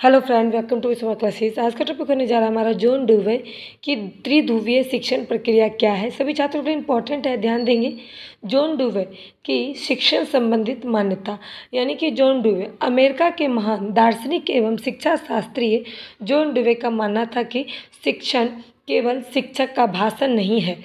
Hello friend, welcome to smart classes. आज का topic होने जा रहा है हमारा जॉन डुवे की त्रिध्रुवीय शिक्षण प्रक्रिया क्या है। सभी छात्रों के लिए इंपॉर्टेंट है, ध्यान देंगे। जॉन डुवे की शिक्षण संबंधित मान्यता, यानी कि जॉन डुवे अमेरिका के महान दार्शनिक एवं शिक्षा शास्त्री जॉन डुवे का मानना था कि शिक्षण केवल शिक्षक का भाषण नहीं है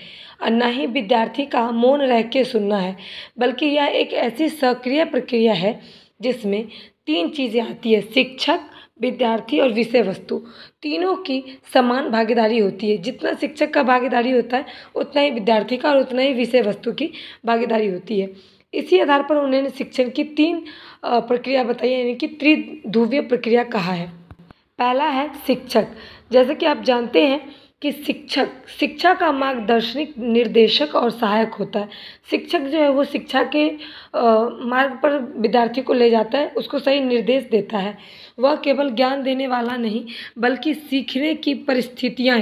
और न ही विद्यार्थी का मौन रह के सुनना है, बल्कि यह एक ऐसी सक्रिय प्रक्रिया है जिसमें तीन चीज़ें आती है: शिक्षक, विद्यार्थी और विषय वस्तु। तीनों की समान भागीदारी होती है। जितना शिक्षक का भागीदारी होता है उतना ही विद्यार्थी का और उतना ही विषय वस्तु की भागीदारी होती है। इसी आधार पर उन्होंने शिक्षण की तीन प्रक्रिया बताई, यानी कि त्रिध्रुवीय प्रक्रिया कहा है। पहला है शिक्षक। जैसे कि आप जानते हैं कि शिक्षक शिक्षा का मार्गदर्शक, निर्देशक और सहायक होता है। शिक्षक जो है वो शिक्षा के मार्ग पर विद्यार्थी को ले जाता है, उसको सही निर्देश देता है। वह केवल ज्ञान देने वाला नहीं, बल्कि सीखने की परिस्थितियाँ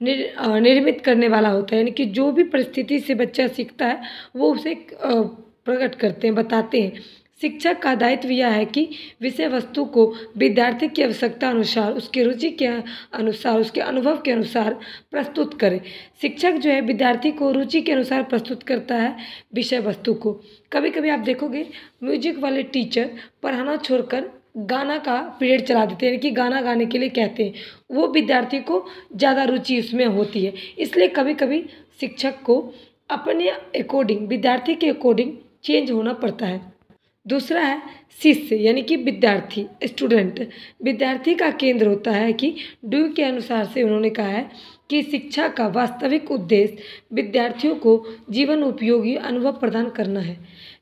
निर्मित करने वाला होता है। यानी कि जो भी परिस्थिति से बच्चा सीखता है वो उसे प्रकट करते हैं, बताते हैं। शिक्षक का दायित्व यह है कि विषय वस्तु को विद्यार्थी की आवश्यकता अनुसार, उसकी रुचि के अनुसार, उसके अनुभव के अनुसार प्रस्तुत करे। शिक्षक जो है विद्यार्थी को रुचि के अनुसार प्रस्तुत करता है विषय वस्तु को। कभी कभी आप देखोगे म्यूजिक वाले टीचर पढ़ाना छोड़कर गाना का पीरियड चला देते हैं, यानी कि गाना गाने के लिए कहते हैं। वो विद्यार्थी को ज़्यादा रुचि उसमें होती है, इसलिए कभी कभी शिक्षक को अपने अकॉर्डिंग, विद्यार्थी के अकॉर्डिंग चेंज होना पड़ता है। दूसरा है शिष्य, यानी कि विद्यार्थी, स्टूडेंट। विद्यार्थी का केंद्र होता है कि ड्यू के अनुसार से उन्होंने कहा है कि शिक्षा का वास्तविक उद्देश्य विद्यार्थियों को जीवन उपयोगी अनुभव प्रदान करना है।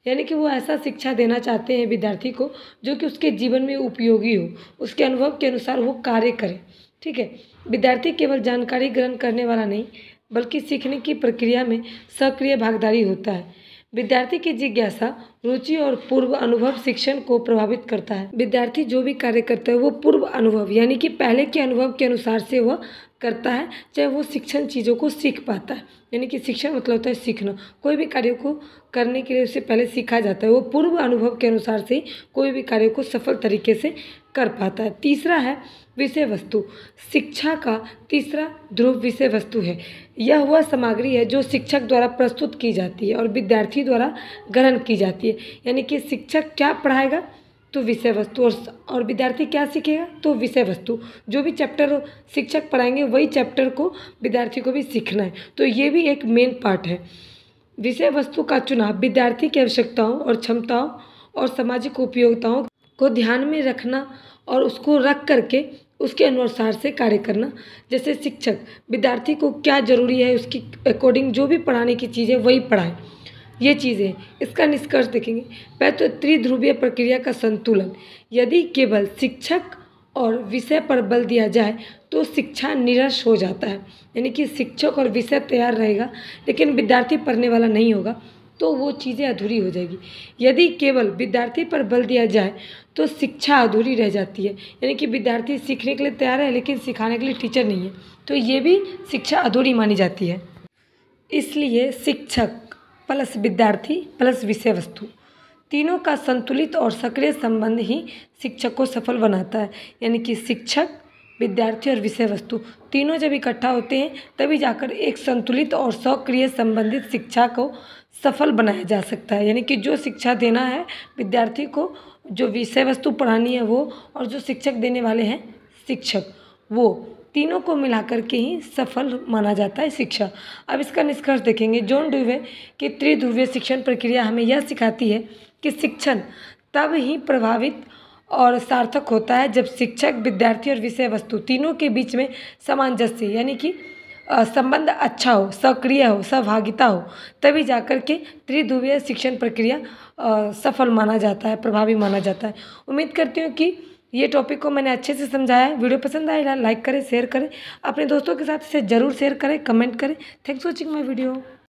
यानी कि वो ऐसा शिक्षा देना चाहते हैं विद्यार्थी को जो कि उसके जीवन में उपयोगी हो, उसके अनुभव के अनुसार वो कार्य करे। ठीक है। विद्यार्थी केवल जानकारी ग्रहण करने वाला नहीं, बल्कि सीखने की प्रक्रिया में सक्रिय भागीदारी होता है। विद्यार्थी की जिज्ञासा, रुचि और पूर्व अनुभव शिक्षण को प्रभावित करता है। विद्यार्थी जो भी कार्य करता है वो पूर्व अनुभव, यानी कि पहले के अनुभव के अनुसार से वह करता है, चाहे वो शिक्षण चीज़ों को सीख पाता है। यानी कि शिक्षण मतलब होता है सीखना। कोई भी कार्य को करने के लिए उससे पहले सीखा जाता है। वो पूर्व अनुभव के अनुसार से कोई भी कार्य को सफल तरीके से कर पाता है। तीसरा है विषय वस्तु। शिक्षा का तीसरा ध्रुव विषय वस्तु है। यह वह सामग्री है जो शिक्षक द्वारा प्रस्तुत की जाती है और विद्यार्थी द्वारा ग्रहण की जाती है। यानी कि शिक्षक क्या पढ़ाएगा तो विषय वस्तु, और विद्यार्थी क्या सीखेगा तो विषय वस्तु। जो भी चैप्टर शिक्षक पढ़ाएंगे वही चैप्टर को विद्यार्थी को भी सीखना है। तो ये भी एक मेन पार्ट है। विषय वस्तु का चुनाव विद्यार्थी की आवश्यकताओं और क्षमताओं और सामाजिक उपयोगिताओं को ध्यान में रखना और उसको रख करके उसके अनुसार से कार्य करना। जैसे शिक्षक विद्यार्थी को क्या ज़रूरी है उसकी अकॉर्डिंग जो भी पढ़ाने की चीज़ है वही पढ़ाए। ये चीज़ें, इसका निष्कर्ष देखेंगे। पहले तो त्रिध्रुवीय प्रक्रिया का संतुलन। यदि केवल शिक्षक और विषय पर बल दिया जाए तो शिक्षा निरस हो जाता है। यानी कि शिक्षक और विषय तैयार रहेगा लेकिन विद्यार्थी पढ़ने वाला नहीं होगा तो वो चीज़ें अधूरी हो जाएगी। यदि केवल विद्यार्थी पर बल दिया जाए तो शिक्षा अधूरी रह जाती है। यानी कि विद्यार्थी सीखने के लिए तैयार है लेकिन सिखाने के लिए टीचर नहीं है, तो ये भी शिक्षा अधूरी मानी जाती है। इसलिए शिक्षक प्लस विद्यार्थी प्लस विषय वस्तु, तीनों का संतुलित और सक्रिय संबंध ही शिक्षक को सफल बनाता है। यानी कि शिक्षक, विद्यार्थी और विषय वस्तु तीनों जब इकट्ठा होते हैं तभी जाकर एक संतुलित और सक्रिय संबंधित शिक्षा को सफल बनाया जा सकता है। यानी कि जो शिक्षा देना है विद्यार्थी को, जो विषय वस्तु पढ़ानी है वो, और जो शिक्षक देने वाले हैं शिक्षक, वो तीनों को मिलाकर के ही सफल माना जाता है शिक्षा। अब इसका निष्कर्ष देखेंगे। जॉन डुवे की त्रिध्रुवीय शिक्षण प्रक्रिया हमें यह सिखाती है कि शिक्षण तब ही प्रभावित और सार्थक होता है जब शिक्षक, विद्यार्थी और विषय वस्तु तीनों के बीच में सामंजस्य, यानी कि संबंध अच्छा हो, सक्रिय हो, सहभागिता हो, तभी जाकर के त्रिध्रुवीय शिक्षण प्रक्रिया सफल माना जाता है, प्रभावी माना जाता है। उम्मीद करती हूँ कि ये टॉपिक को मैंने अच्छे से समझाया है। वीडियो पसंद आएगा लाइक करें, शेयर करें, अपने दोस्तों के साथ इसे ज़रूर शेयर करें, कमेंट करें। Thanks for watching my video.